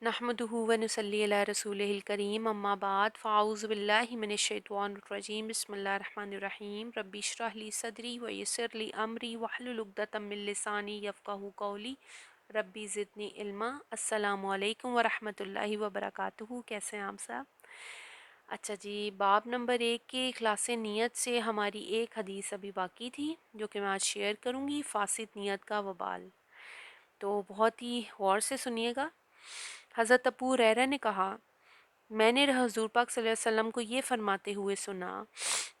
नहमदुहु व नुसल्ली अला रसूलिहिल करीम अम्मा बाद फ़ाऊज़ु बिल्लाहि मिनश्शैतानिर रजीम बिस्मिल्लाहिर रहमानिर रहीम रब्बि इश्रह ली सदरी व यस्सिर ली अमरी वहलुल उक़दतम मिन लिसानी यफ़क़हू क़ौली रब्बी ज़िदनी इल्मा। अस्सलामु अलैकुम व रहमतुल्लाहि व बरकातुहू। कैसे हैं आप सब? अच्छा जी, बाब नंबर 1 के इखलास नियत से हमारी एक हदीस अभी बाकी थी जो कि मैं आज शेयर करूँगी, फ़ासिद नियत का वबाल। तो बहुत ही गौर से सुनिएगा। हज़रत अबू हुरैरा ने कहा, मैंने हुज़ूर पाक सल्लल्लाहु अलैहि वसल्लम को ये फरमाते हुए सुना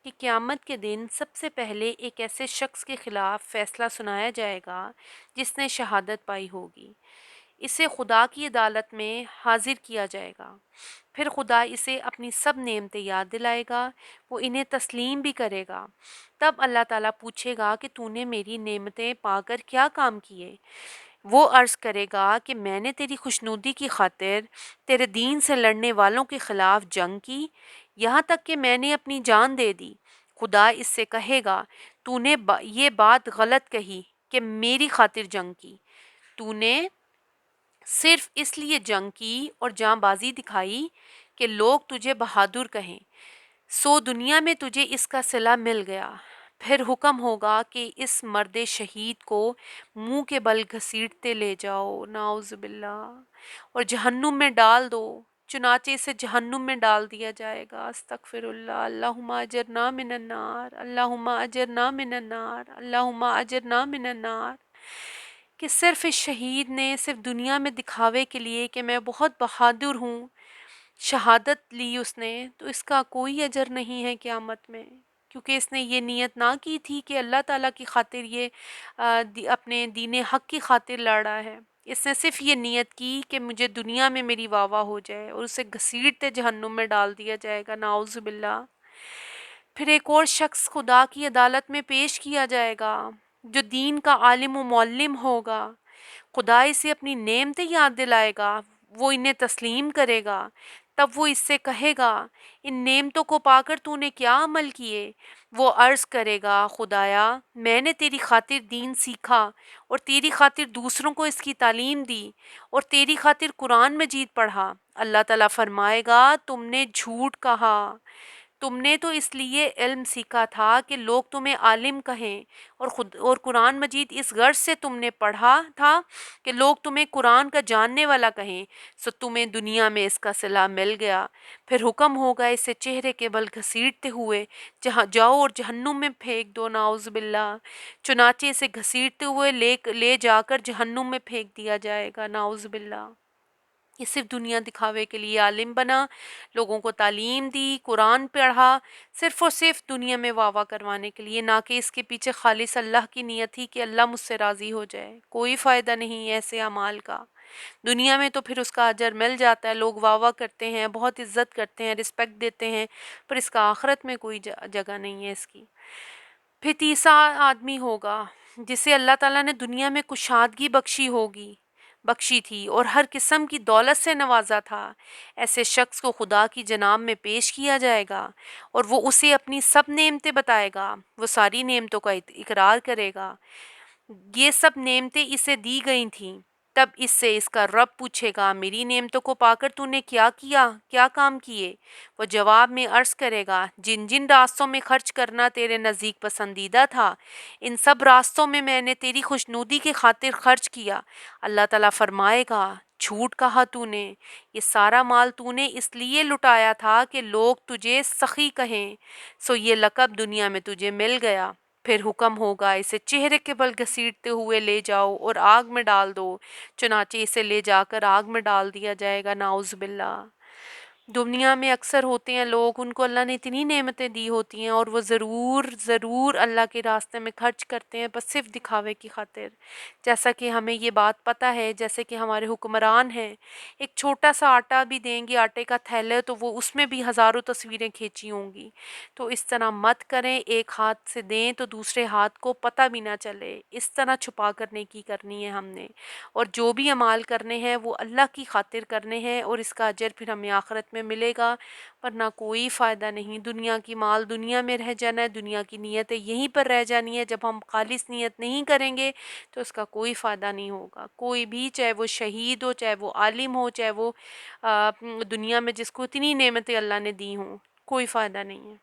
कि क़यामत के दिन सबसे पहले एक ऐसे शख्स के ख़िलाफ़ फ़ैसला सुनाया जाएगा जिसने शहादत पाई होगी। इसे खुदा की अदालत में हाजिर किया जाएगा। फिर खुदा इसे अपनी सब नेमतें याद दिलाएगा, वो इन्हें तस्लीम भी करेगा। तब अल्लाह ताला पूछेगा कि तूने मेरी नेमतें पाकर क्या काम किए? वो अर्ज़ करेगा कि मैंने तेरी खुशनुदी की खातिर तेरे दीन से लड़ने वालों के ख़िलाफ़ जंग की, यहाँ तक कि मैंने अपनी जान दे दी। खुदा इससे कहेगा, तूने ये बात गलत कही कि मेरी खातिर जंग की। तूने सिर्फ इसलिए जंग की और जांबाजी दिखाई कि लोग तुझे बहादुर कहें, सो दुनिया में तुझे इसका सिला मिल गया। फिर हुक्म होगा कि इस मर्द शहीद को मुंह के बल घसीटते ले जाओ, नाउज़ बिल्लाह, और जहन्नुम में डाल दो। चुनाचे इसे जहन्नुम में डाल दिया जाएगा। अस्तगफिरुल्लाह, अल्लाहुम्मा अजरना मिनन नार, अल्लाहुम्मा अजरना मिनन नार, अल्लाहुम्मा अजरना मिनन नार। कि सिर्फ इस शहीद ने सिर्फ दुनिया में दिखावे के लिए कि मैं बहुत बहादुर हूँ, शहादत ली उसने, तो इसका कोई अजर नहीं है क़यामत में, क्योंकि इसने ये नियत ना की थी कि अल्लाह ताला की खातिर ये अपने दीन हक़ की खातिर लड़ा है। इसने सिर्फ ये नियत की कि मुझे दुनिया में मेरी वाह वाह हो जाए, और उसे घसीटते जहन्नुम में डाल दिया जाएगा, नाउज़ु बिल्लाह। फिर एक और शख्स खुदा की अदालत में पेश किया जाएगा जो दीन का आलिम व मौल्लिम होगा। खुदा इसे अपनी नेमतें याद दिलाएगा, वो इन्हें तस्लीम करेगा। तब वो इससे कहेगा, इन नेमतों को पाकर तूने क्या अमल किए? वो अर्ज़ करेगा, खुदाया मैंने तेरी खातिर दीन सीखा और तेरी खातिर दूसरों को इसकी तालीम दी और तेरी खातिर कुरान मजीद पढ़ा। अल्लाह ताला फरमाएगा, तुमने झूठ कहा, तुमने तो इसलिए इल्म सीखा था कि लोग तुम्हें आलिम कहें, और कुरान मजीद इस गर्ज से तुमने पढ़ा था कि लोग तुम्हें कुरान का जानने वाला कहें, सो तुम्हें दुनिया में इसका सिला मिल गया। फिर हुक्म होगा इसे चेहरे के बल घसीटते हुए जहाँ जाओ और जहन्नुम में फेंक दो, नाउज़ बिल्लाह। चुनाचे इसे घसीटते हुए ले जाकर जहन्नुम में फेंक दिया जाएगा, नाउज़ बिल्लाह। ये सिर्फ दुनिया दिखावे के लिए आलिम बना, लोगों को तालीम दी, कुरान पढ़ा, सिर्फ और सिर्फ दुनिया में वाह करवाने के लिए, ना कि इसके पीछे खालिस अल्लाह की नियत थी कि अल्लाह मुझसे राज़ी हो जाए। कोई फ़ायदा नहीं है ऐसे अमाल का। दुनिया में तो फिर उसका अजर मिल जाता है, लोग वाह करते हैं, बहुत इज्जत करते हैं, रिस्पेक्ट देते हैं, पर इसका आखिरत में कोई जगह नहीं है इसकी। फिर तीसरा आदमी होगा जिसे अल्लाह ताला ने दुनिया में कुशादगी बख्शी थी और हर किस्म की दौलत से नवाजा था। ऐसे शख्स को खुदा की जनाब में पेश किया जाएगा और वो उसे अपनी सब नेमतें बताएगा। वो सारी नेमतों का इकरार करेगा, ये सब नेमतें इसे दी गई थीं। तब इससे इसका रब पूछेगा, मेरी नेमतों को पाकर तूने क्या किया, क्या काम किए? वो जवाब में अर्ज़ करेगा, जिन जिन रास्तों में खर्च करना तेरे नज़दीक पसंदीदा था, इन सब रास्तों में मैंने तेरी खुशनुदी की खातिर खर्च किया। अल्लाह ताला फरमाएगा, झूठ कहा तूने, ये सारा माल तूने इसलिए लुटाया था कि लोग तुझे सखी कहें, सो ये लक़ब दुनिया में तुझे मिल गया। फिर हुक्म होगा इसे चेहरे के बल घसीटते हुए ले जाओ और आग में डाल दो। चुनाचे इसे ले जाकर आग में डाल दिया जाएगा, नाउज़ बिल्लाह। दुनिया में अक्सर होते हैं लोग, उनको अल्लाह ने इतनी नेमतें दी होती हैं और वो ज़रूर अल्लाह के रास्ते में खर्च करते हैं, बस सिर्फ दिखावे की खातिर। जैसा कि हमें ये बात पता है, जैसे कि हमारे हुक्मरान हैं, एक छोटा सा आटा भी देंगे, आटे का थैला, तो वो उसमें भी हज़ारों तस्वीरें खींची होंगी। तो इस तरह मत करें, एक हाथ से दें तो दूसरे हाथ को पता भी ना चले, इस तरह छुपा कर नेकी करनी है हमने। और जो भी अमाल करने हैं वो अल्लाह की खातिर करने हैं, और इसका अजर फिर हमें आखिरत में میں ملے گا، ورنہ کوئی فائدہ نہیں۔ دنیا کی مال دنیا میں رہ جانا ہے، دنیا کی نیتیں یہیں پر رہ جانی ہے۔ جب ہم خالص نیت نہیں کریں گے تو اس کا کوئی فائدہ نہیں ہوگا۔ کوئی بھی، چاہے وہ شہید ہو، چاہے وہ عالم ہو، چاہے وہ دنیا میں جس کو اتنی نعمتیں اللہ نے دی ہوں، کوئی فائدہ نہیں ہے۔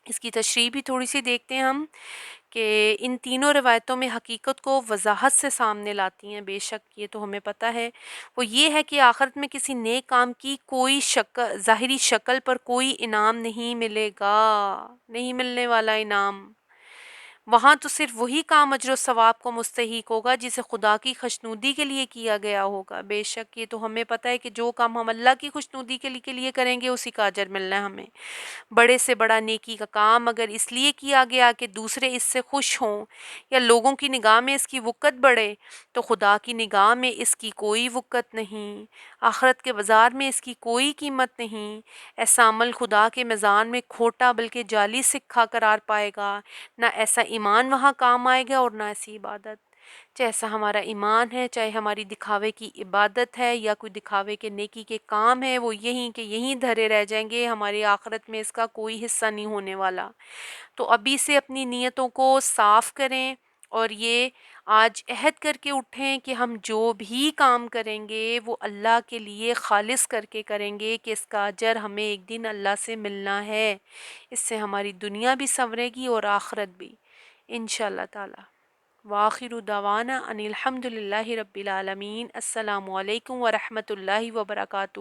اس کی تشریح بھی تھوڑی سی دیکھتے ہیں ہم، کہ ان تینوں روایتوں میں حقیقت کو وضاحت سے سامنے لاتی ہیں، بے شک یہ تو ہمیں پتہ ہے۔ وہ یہ ہے کہ آخرت میں کسی نیک کام کی کوئی ظاہری شکل پر کوئی انعام نہیں ملے گا، نہیں ملنے والا انعام۔ وہاں تو صرف وہی کام اجر و ثواب کو مستحق ہوگا جسے خدا کی خوشنودی کے لیے کیا گیا ہوگا۔ بے شک یہ تو ہمیں پتہ ہے کہ جو کام ہم اللہ کی خوشنودی کے لیے کریں گے اسی کا اجر ملنا ہے ہمیں۔ بڑے سے بڑا نیکی کا کام اگر اس لیے کیا گیا کہ دوسرے اس سے خوش ہوں یا لوگوں کی نگاہ میں اس کی وقت بڑھے، تو خدا کی نگاہ میں اس کی کوئی وقت نہیں، آخرت کے بازار میں اس کی کوئی قیمت نہیں۔ ایسا عمل خدا کے میزان میں کھوٹا بلکہ جعلی سکہ قرار پائے گا۔ نہ ایسا ایمان وہاں کام آئے گا اور نہ ایسی عبادت۔ جیسا ہمارا ایمان ہے، چاہے ہماری دکھاوے کی عبادت ہے یا کوئی دکھاوے کے نیکی کے کام ہے، وہ یہیں کے یہیں دھرے رہ جائیں گے، ہماری آخرت میں اس کا کوئی حصہ نہیں ہونے والا۔ تو ابھی سے اپنی نیتوں کو صاف کریں اور یہ آج عہد کر کے اٹھیں کہ ہم جو بھی کام کریں گے وہ اللہ کے لیے خالص کر کے کریں گے، کہ اس کا اجر ہمیں ایک دن اللہ سے ملنا ہے۔ اس سے ہماری دنیا بھی سنورے گی اور آخرت بھی، انشاءاللہ تعالی۔ وآخر دعوانا ان الحمد للہ رب العالمین۔ السلام علیکم ورحمۃ اللہ وبرکاتہ۔